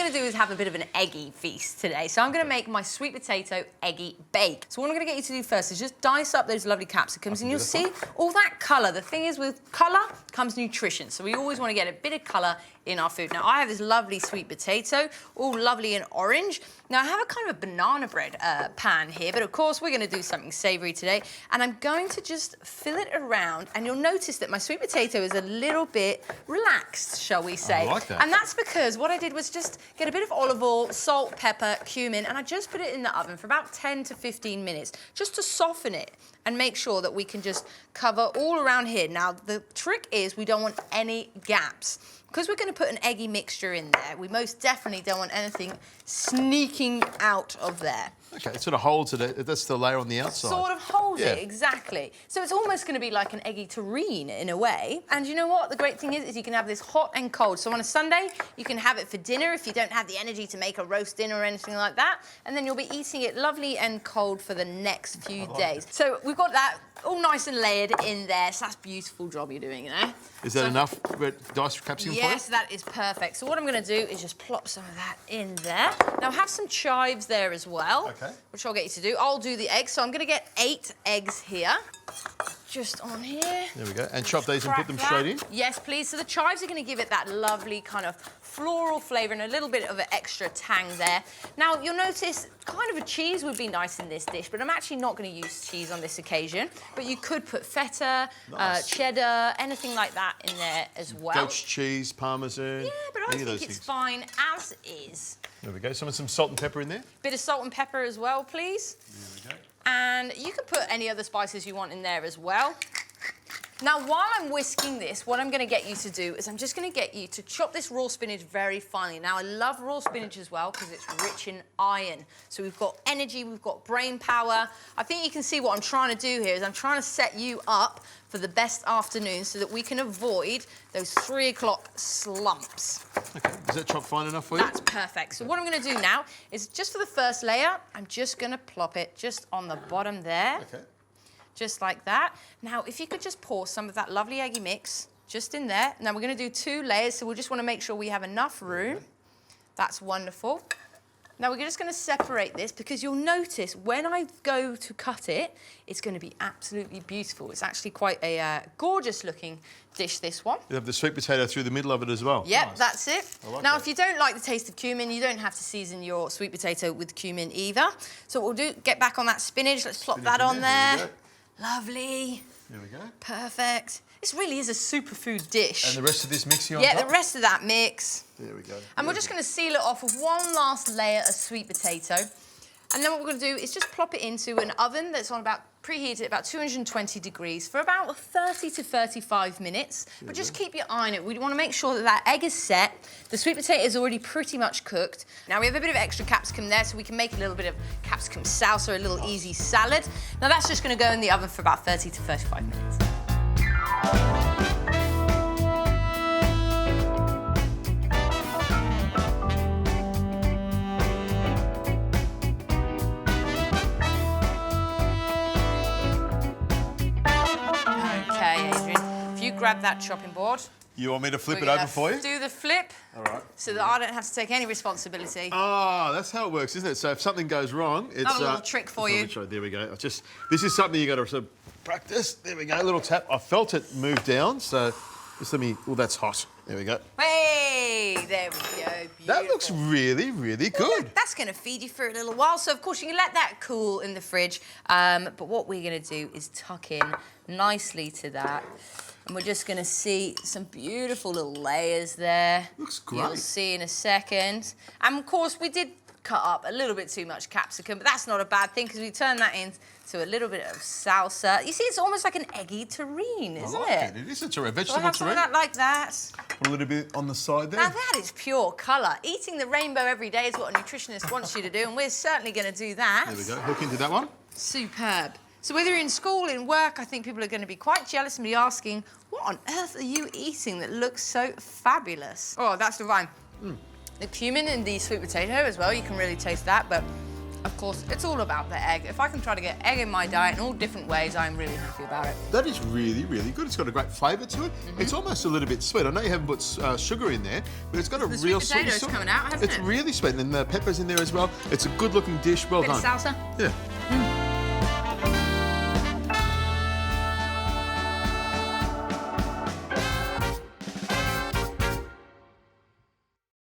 going to do is have a bit of an eggy feast today. So I'm going to make my sweet potato eggy bake. So what I'm going to get you to do first is just dice up those lovely capsicums, and you'll see all that colour. The thing is, with colour comes nutrition. So we always want to get a bit of colour in our food. Now, I have this lovely sweet potato, all lovely and orange. Now, I have a kind of a banana bread pan here, but of course, we're going to do something savoury today. And I'm going to just fill it around, and you'll notice that my sweet potato is a little bit relaxed, shall we say. I like that. And that's because what I did was just get a bit of olive oil, salt, pepper, cumin, and I just put it in the oven for about 10 to 15 minutes, just to soften it and make sure that we can just cover all around here. Now, the trick is we don't want any gaps. Because we're going to put an eggy mixture in there, we most definitely don't want anything sneaking out of there. Okay, it sort of holds it. That's the layer on the outside. Sort of holds it, exactly. So it's almost going to be like an eggy terrine in a way. And you know what? The great thing is you can have this hot and cold. So on a Sunday, you can have it for dinner if you don't have the energy to make a roast dinner or anything like that. And then you'll be eating it lovely and cold for the next few days. So we've got that all nice and layered in there. So that's a beautiful job you're doing, you know. Is that enough diced capsicum for you? Yes, that is perfect. So what I'm going to do is just plop some of that in there. Now, have some chives there as well, which I'll get you to do. I'll do the eggs. So I'm going to get 8 eggs here, just on here. There we go. And chop these and put them straight in? Yes, please. So the chives are going to give it that lovely kind of floral flavour and a little bit of an extra tang there. Now, you'll notice kind of a cheese would be nice in this dish, but I'm actually not going to use cheese on this occasion. But you could put feta, cheddar, anything like that in there as well. Goat's cheese, parmesan. Yeah, but I think it's fine as is. There we go. Some salt and pepper in there. Bit of salt and pepper as well, please. There we go. And you can put any other spices you want in there as well. Now, while I'm whisking this, what I'm going to get you to do is I'm just going to get you to chop this raw spinach very finely. Now, I love raw spinach as well because it's rich in iron. So we've got energy, we've got brain power. I think you can see what I'm trying to do here is I'm trying to set you up for the best afternoon so that we can avoid those 3 o'clock slumps. Okay, is that chop fine enough for you? That's perfect. So what I'm going to do now is just for the first layer, I'm just going to plop it just on the bottom there. Okay. Just like that. Now, if you could just pour some of that lovely eggy mix just in there. Now, we're going to do 2 layers, so we'll just want to make sure we have enough room. That's wonderful. Now, we're just going to separate this because you'll notice when I go to cut it, it's going to be absolutely beautiful. It's actually quite a gorgeous-looking dish, this one. You have the sweet potato through the middle of it as well. Yep, nice. That's it. Now, if you don't like the taste of cumin, you don't have to season your sweet potato with cumin either. So what we'll do, get back on that spinach. Let's plop that on there. Lovely. There we go. Perfect. This really is a superfood dish. And the rest of this mix you on top? top? the rest of that mix. There we go. And we're just going to seal it off with one last layer of sweet potato. And then what we're going to do is just plop it into an oven that's on preheated at about 220 degrees for about 30 to 35 minutes. But just keep your eye on it. We want to make sure that that egg is set. The sweet potato is already pretty much cooked. Now we have a bit of extra capsicum there, so we can make a little bit of capsicum salsa, a little easy salad. Now that's just going to go in the oven for about 30 to 35 minutes. Grab that chopping board. You want me to flip it over for you? Do the flip. All right. So that I don't have to take any responsibility. Oh, that's how it works, isn't it? So if something goes wrong, it's a little trick for you. There we go. This is something you got to sort of practice. There we go. A little tap. I felt it move down. So just let me. Oh, that's hot. There we go. Hey, there we go. Beautiful. That looks really, really good. Well, that's going to feed you for a little while. So of course you can let that cool in the fridge. But what we're going to do is tuck in nicely to that. And we're just going to see some beautiful little layers there. Looks great. You'll see in a second. And of course, we did cut up a little bit too much capsicum, but that's not a bad thing because we turn that into a little bit of salsa. You see, it's almost like an eggy terrine, isn't it? It is a terrine, vegetable terriine. Have some of that like that. Put a little bit on the side there. Now that is pure colour. Eating the rainbow every day is what a nutritionist wants you to do, and we're certainly going to do that. There we go. Hook into that one. Superb. So whether you're in school, in work, I think people are going to be quite jealous and be asking, what on earth are you eating that looks so fabulous? Oh, that's divine. The cumin in the sweet potato as well, you can really taste that, but Of course, it's all about the egg. If I can try to get egg in my diet in all different ways, I'm really happy about it. That is really, really good. It's got a great flavour to it. It's almost a little bit sweet. I know you haven't put sugar in there, but it's got a The real sweet potato's coming out, hasn't It's it? really sweet, and the pepper's in there as well. It's a good-looking dish. Well Bit done. of salsa. Yeah.